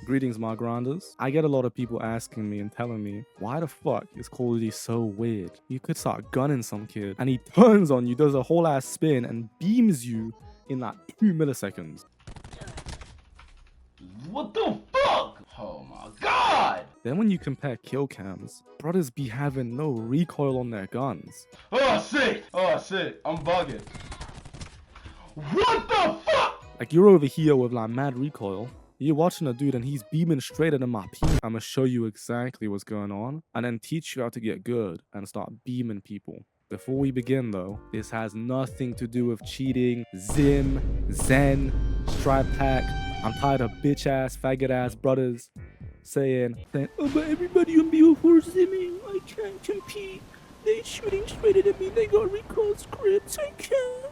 Greetings, my grinders. I get a lot of people asking me and telling me, why the fuck is Call of Duty so weird? You could start gunning some kid and he turns on you, does a whole ass spin and beams you in like 2 milliseconds. What the fuck? Oh my god! Then when you compare kill cams, brothers be having no recoil on their guns. Oh shit! Oh shit! I'm bugging. What the fuck? Like you're over here with like mad recoil. You're watching a dude and he's beaming straight at my penis. I'ma show you exactly what's going on and then teach you how to get good and start beaming people. Before we begin though, this has nothing to do with cheating, Zim, Zen, Stripe Pack. I'm tired of bitch ass, faggot ass brothers saying, oh, but everybody on BO4 is zimming. I can't compete. They shooting straight at me. They got recoil scripts. I can't.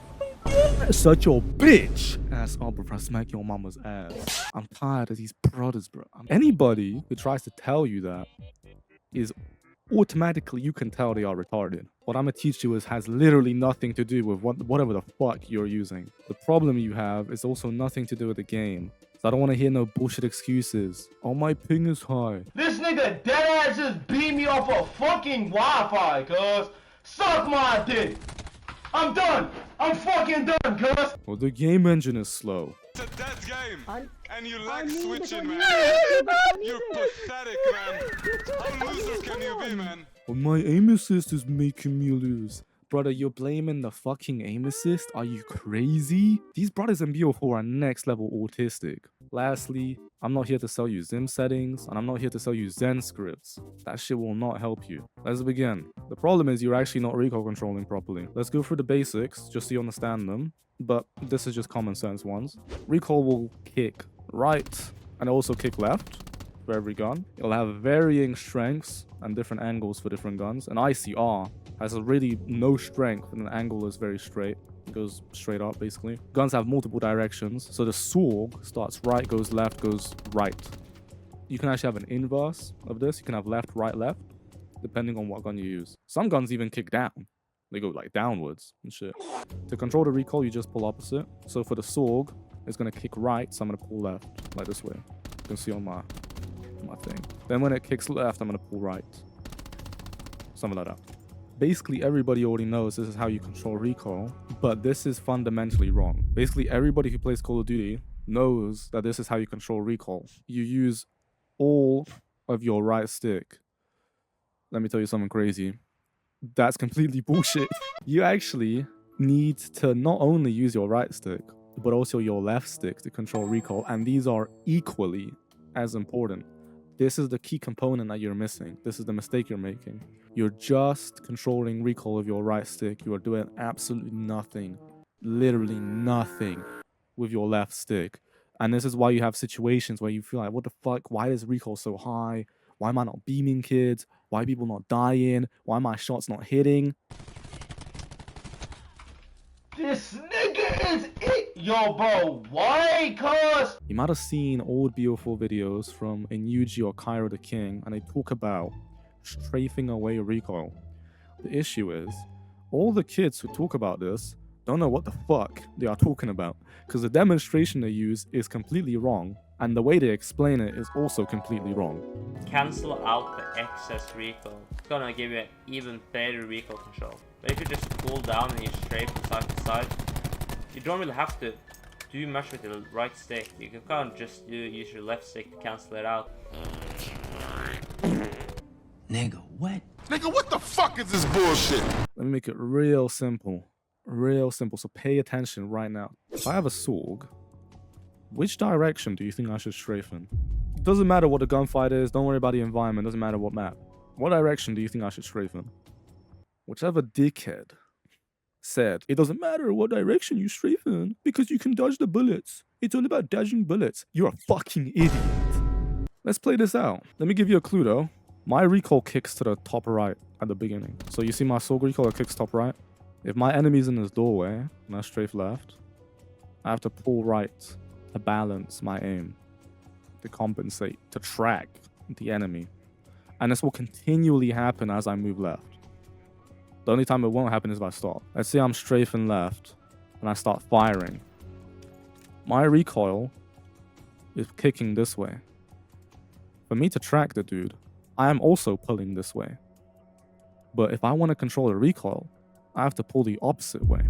Such your bitch ass up before I smack your mama's ass. I'm tired of these brothers, bro. Anybody who tries to tell you that is automatically, you can tell they are retarded. What I'm gonna teach you has literally nothing to do with whatever the fuck you're using. The problem you have is also nothing to do with the game. So I don't want to hear no bullshit excuses. Oh, my ping is high. This nigga deadass just beat me off a fucking Wi-Fi, cuz. Suck my dick. I'm done. I'm fucking done, cuz. Well, the game engine is slow. It's a dead game, and you like need switching, man. You're pathetic, man. How loser can you be, man? Well, my aim assist is making me lose. Brother, you're blaming the fucking aim assist? Are you crazy? These brothers in BO4 are next level autistic. Lastly, I'm not here to sell you Zim settings, and I'm not here to sell you Zen scripts. That shit will not help you. Let's begin. The problem is you're actually not recoil controlling properly. Let's go through the basics, just so you understand them. But this is just common sense ones. Recoil will kick right, and also kick left for every gun. It'll have varying strengths and different angles for different guns. An ICR has a really no strength and an angle is very straight. It goes straight up basically. Guns have multiple directions. So the 𝒂𝒔 starts right, goes left, goes right. You can actually have an inverse of this. You can have left, right, left, depending on what gun you use. Some guns even kick down. They go like downwards and shit. To control the recoil, you just pull opposite. So for the 𝒂𝒔, it's gonna kick right, so I'm gonna pull left, like this way. You can see on my thing. Then when it kicks left, I'm gonna pull right. Something like that. Basically, everybody already knows this is how you control recoil, but this is fundamentally wrong. Basically, everybody who plays Call of Duty knows that this is how you control recoil. You use all of your right stick. Let me tell you something crazy. That's completely bullshit. You actually need to not only use your right stick, but also your left stick to control recoil, and these are equally as important. This is the key component that you're missing. This is the mistake you're making. You're just controlling recoil of your right stick. You are doing absolutely nothing, literally nothing with your left stick. And this is why you have situations where you feel like, what the fuck? Why is recoil so high? Why am I not beaming kids? Why are people not dying? Why are my shots not hitting? This nigga is it. Yo, bro, why, cuz? You might have seen old BO4 videos from 𝒃𝒆𝒃𝒃 or Cairo the King, and they talk about strafing away recoil. The issue is, all the kids who talk about this don't know what the fuck they are talking about, because the demonstration they use is completely wrong, and the way they explain it is also completely wrong. Cancel out the excess recoil. It's gonna give you an even better recoil control. But if you just pull down and you strafe from side to side, you don't really have to do much with the right stick. You can kind of just use your left stick to cancel it out. Nigga, what? Nigga, what the fuck is this bullshit? Let me make it real simple. Real simple, so pay attention right now. If I have a 𝒂𝒔, which direction do you think I should strafe in? Doesn't matter what the gunfight is, don't worry about the environment, doesn't matter what map. What direction do you think I should strafe in? Whichever dickhead said, it doesn't matter what direction you strafe in, because you can dodge the bullets. It's all about dodging bullets. You're a fucking idiot. Let's play this out. Let me give you a clue though. My recoil kicks to the top right at the beginning. So you see my 𝒂𝒔 recoil that kicks top right? If my enemy's in this doorway and I strafe left, I have to pull right to balance my aim, to compensate, to track the enemy. And this will continually happen as I move left. The only time it won't happen is if I stop. Let's say I'm strafing left and I start firing. My recoil is kicking this way. For me to track the dude, I am also pulling this way. But if I want to control the recoil, I have to pull the opposite way.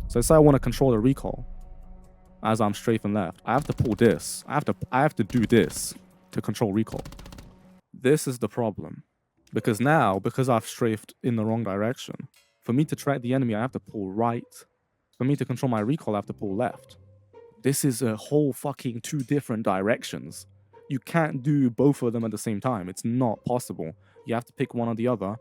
So let's say I want to control the recoil as I'm strafing left. I have to pull this. I have to do this to control recoil. This is the problem. Because now, because I've strafed in the wrong direction, for me to track the enemy, I have to pull right. For me to control my recoil, I have to pull left. This is a whole fucking 2 different directions. You can't do both of them at the same time. It's not possible. You have to pick one or the other,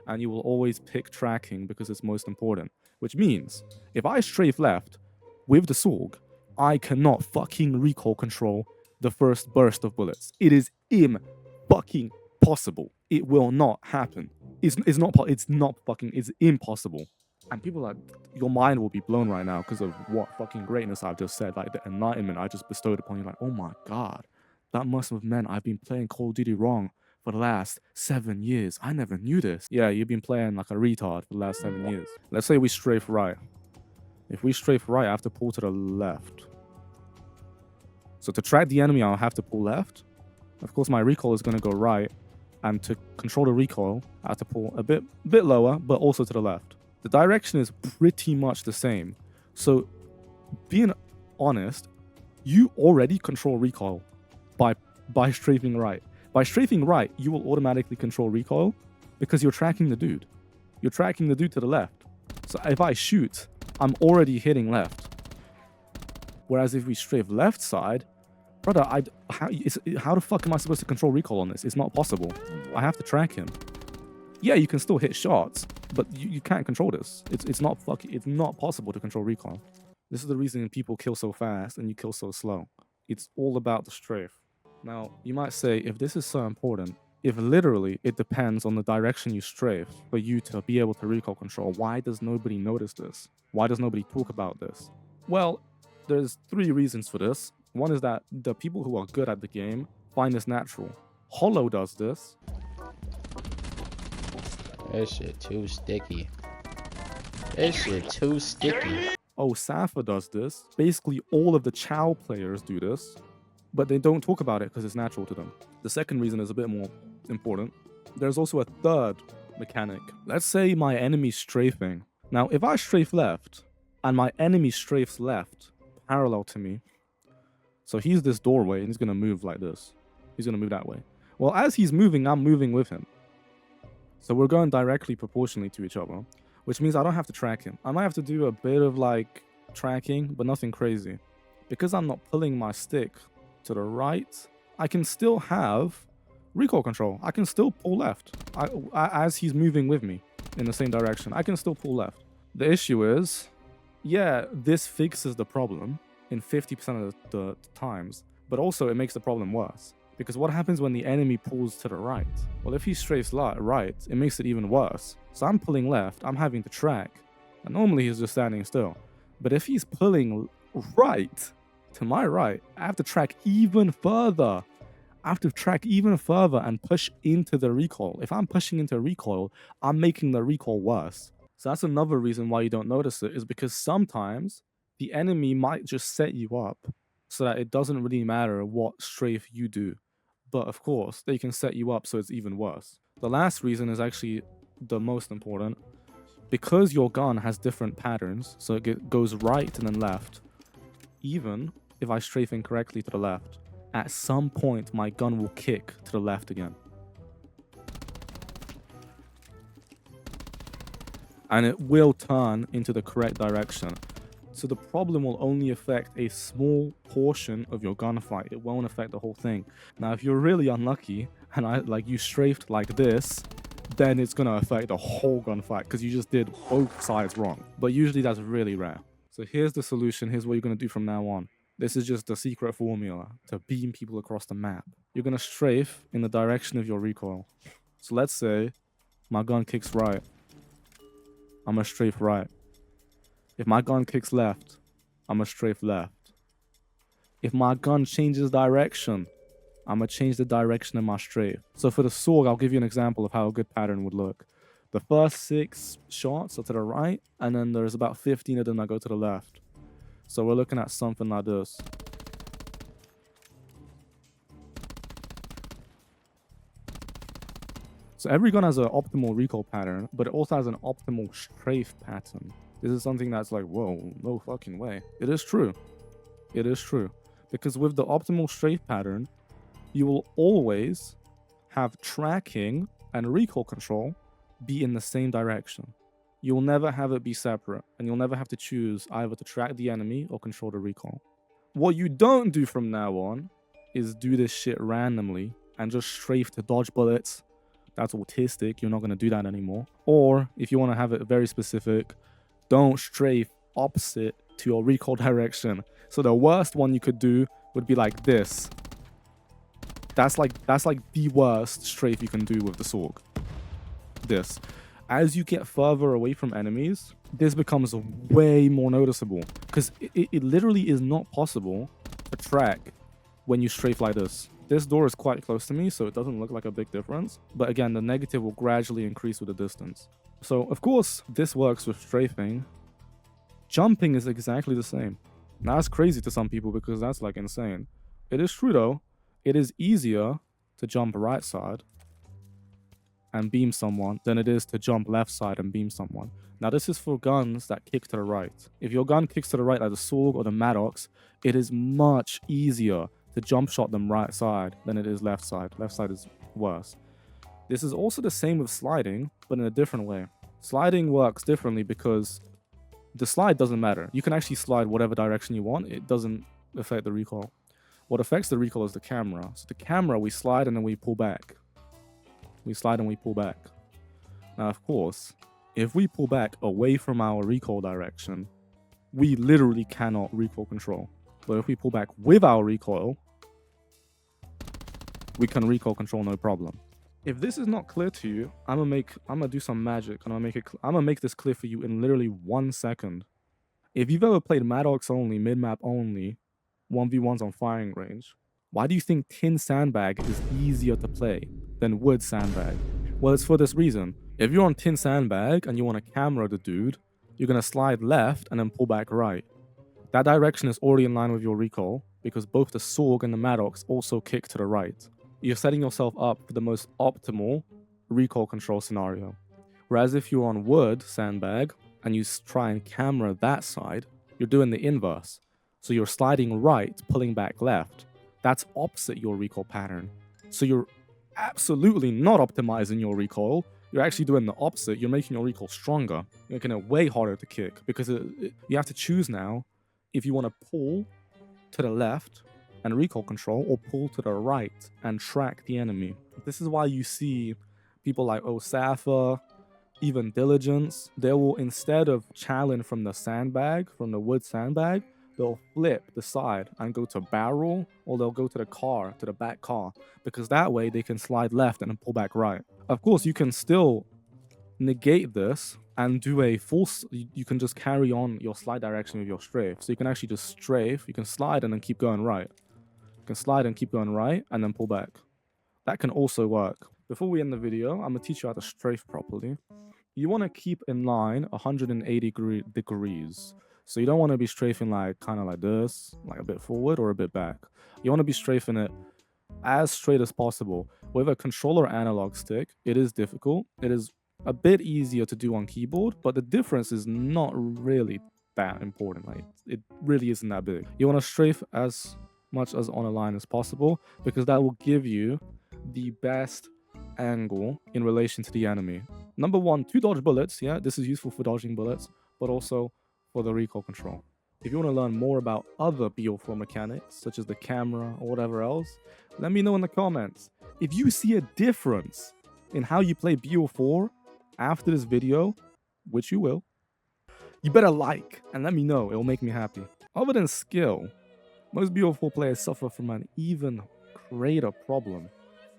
and you will always pick tracking because it's most important. Which means, if I strafe left with the 𝒂𝒔, I cannot fucking recoil control the first burst of bullets. It is fucking possible. It will not happen. It's impossible. And people are, your mind will be blown right now because of what fucking greatness I've just said. Like the enlightenment I just bestowed upon you. Like, oh my God, that must have meant I've been playing Call of Duty wrong for the last 7 years. I never knew this. Yeah, you've been playing like a retard for the last 7 years. Let's say we strafe right. If we strafe right, I have to pull to the left. So to track the enemy, I'll have to pull left. Of course, my recoil is going to go right. And to control the recoil, I have to pull a bit lower, but also to the left. The direction is pretty much the same. So being honest, you already control recoil by strafing right. By strafing right, you will automatically control recoil because you're tracking the dude. You're tracking the dude to the left. So if I shoot, I'm already hitting left. Whereas if we strafe left side, brother, how the fuck am I supposed to control recoil on this? It's not possible. I have to track him. Yeah, you can still hit shots, but you can't control this. It's not possible to control recoil. This is the reason people kill so fast and you kill so slow. It's all about the strafe. Now, you might say, if this is so important, if literally it depends on the direction you strafe for you to be able to recoil control, why does nobody notice this? Why does nobody talk about this? Well, there's 3 reasons for this. One is that the people who are good at the game find this natural. Hollow does this. That shit too sticky. That shit too sticky. 𝒂𝒃𝒄𝒆𝒅 does this. Basically, all of the Chow players do this, but they don't talk about it because it's natural to them. The second reason is a bit more important. There's also a third mechanic. Let's say my enemy's strafing. Now, if I strafe left, and my enemy strafes left, parallel to me, so he's this doorway, and he's going to move like this. He's going to move that way. Well, as he's moving, I'm moving with him. So we're going directly proportionally to each other, which means I don't have to track him. I might have to do a bit of like tracking, but nothing crazy. Because I'm not pulling my stick to the right, I can still have recoil control. I can still pull left as he's moving with me in the same direction. I can still pull left. The issue is, yeah, this fixes the problem in 50% of the times, but also it makes the problem worse. Because what happens when the enemy pulls to the right? Well, if he strafes right, it makes it even worse. So I'm pulling left, I'm having to track, and normally he's just standing still. But if he's pulling right, to my right, I have to track even further. I have to track even further and push into the recoil. If I'm pushing into recoil, I'm making the recoil worse. So that's another reason why you don't notice it, is because sometimes the enemy might just set you up so that it doesn't really matter what strafe you do. But of course, they can set you up so it's even worse. The last reason is actually the most important. Because your gun has different patterns, so it goes right and then left, even if I strafe incorrectly to the left, at some point my gun will kick to the left again. And it will turn into the correct direction. So the problem will only affect a small portion of your gunfight. It won't affect the whole thing. Now, if you're really unlucky and you strafed like this, then it's going to affect the whole gunfight because you just did both sides wrong. But usually that's really rare. So here's the solution. Here's what you're going to do from now on. This is just the secret formula to beam people across the map. You're going to strafe in the direction of your recoil. So let's say my gun kicks right. I'm going to strafe right. If my gun kicks left, I'm going to strafe left. If my gun changes direction, I'm going to change the direction of my strafe. So for the 𝒂𝒃𝒄𝒆𝒅, I'll give you an example of how a good pattern would look. The first 6 shots are to the right, and then there's about 15 of them that go to the left. So we're looking at something like this. So every gun has an optimal recoil pattern, but it also has an optimal strafe pattern. This is something that's like, whoa, no fucking way. It is true. It is true. Because with the optimal strafe pattern, you will always have tracking and recoil control be in the same direction. You'll never have it be separate, and you'll never have to choose either to track the enemy or control the recoil. What you don't do from now on is do this shit randomly and just strafe to dodge bullets. That's autistic. You're not going to do that anymore. Or if you want to have it very specific, don't strafe opposite to your recoil direction. So the worst one you could do would be like this. That's like the worst strafe you can do with the 𝒂𝒃. This. As you get further away from enemies, this becomes way more noticeable because it literally is not possible to track when you strafe like this. This door is quite close to me, so it doesn't look like a big difference. But again, the negative will gradually increase with the distance. So of course, this works with strafing. Jumping is exactly the same. Now that's crazy to some people because that's like insane. It is true though. It is easier to jump right side and beam someone than it is to jump left side and beam someone. Now this is for guns that kick to the right. If your gun kicks to the right like the 𝒂𝒃 or the 𝒎𝒃𝒄𝒆𝒃, it is much easier to jump shot them right side than it is left side. Left side is worse. This is also the same with sliding, but in a different way. Sliding works differently because the slide doesn't matter. You can actually slide whatever direction you want. It doesn't affect the recoil. What affects the recoil is the camera. So the camera, we slide and then we pull back. We slide and we pull back. Now, of course, if we pull back away from our recoil direction, we literally cannot recoil control. But if we pull back with our recoil, we can recoil control no problem. If this is not clear to you, I'm gonna do some magic and I'm gonna make this clear for you in literally 1 second. If you've ever played 𝒎𝒃𝒄𝒆𝒃 only, mid-map only, 1v1s on firing range, why do you think tin sandbag is easier to play than wood sandbag? Well, it's for this reason. If you're on tin sandbag and you want to camera the dude, you're gonna slide left and then pull back right. That direction is already in line with your recoil because both the 𝒂𝒃 and the 𝒎𝒃𝒄𝒆𝒃 also kick to the right. You're setting yourself up for the most optimal recoil control scenario. Whereas if you're on wood sandbag and you try and camera that side, you're doing the inverse. So you're sliding right, pulling back left. That's opposite your recoil pattern. So you're absolutely not optimizing your recoil. You're actually doing the opposite. You're making your recoil stronger. You're making it way harder to kick because you have to choose now if you want to pull to the left and recoil control or pull to the right and track the enemy. This is why you see people like 𝒂𝒏𝒄𝒆𝒄, even Diligence, they will, instead of challenge from the sandbag, from the wood sandbag, they'll flip the side and go to barrel, or they'll go to the car, to the back car, because that way they can slide left and then pull back right. Of course, you can still negate this and do a full, you can just carry on your slide direction with your strafe. So you can actually just strafe, you can slide and then keep going right. You can slide and keep going right and then pull back. That can also work. Before we end the video, I'm going to teach you how to strafe properly. You want to keep in line 180 degrees. So you don't want to be strafing like kind of like this, like a bit forward or a bit back. You want to be strafing it as straight as possible. With a controller analog stick, it is difficult. It is a bit easier to do on keyboard, but the difference is not really that important. Like, it really isn't that big. You want to strafe as much as on a line as possible because that will give you the best angle in relation to the enemy. Number one, to dodge bullets. Yeah, this is useful for dodging bullets, but also for the recoil control. If you want to learn more about other BO4 mechanics, such as the camera or whatever else, let me know in the comments. If you see a difference in how you play BO4 after this video, which you will, you better like and let me know. It will make me happy. Other than skill, most BO4 players suffer from an even greater problem.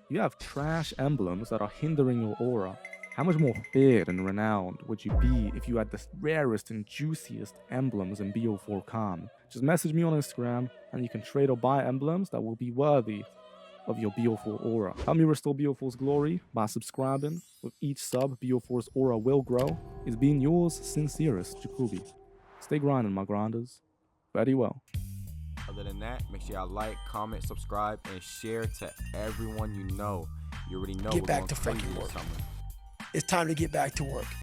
You have trash emblems that are hindering your aura. How much more feared and renowned would you be if you had the rarest and juiciest emblems in BO4 Calm? Just message me on Instagram and you can trade or buy emblems that will be worthy of your BO4 aura. Help me restore BO4's glory by subscribing. With each sub, BO4's aura will grow. It's been yours sincerest, Jacoby. Stay grinding, my grinders. Very well. Other than that, make sure y'all like, comment, subscribe, and share to everyone you know. You already know get we're back going to crazy fucking this work. summer. It's time to get back to work.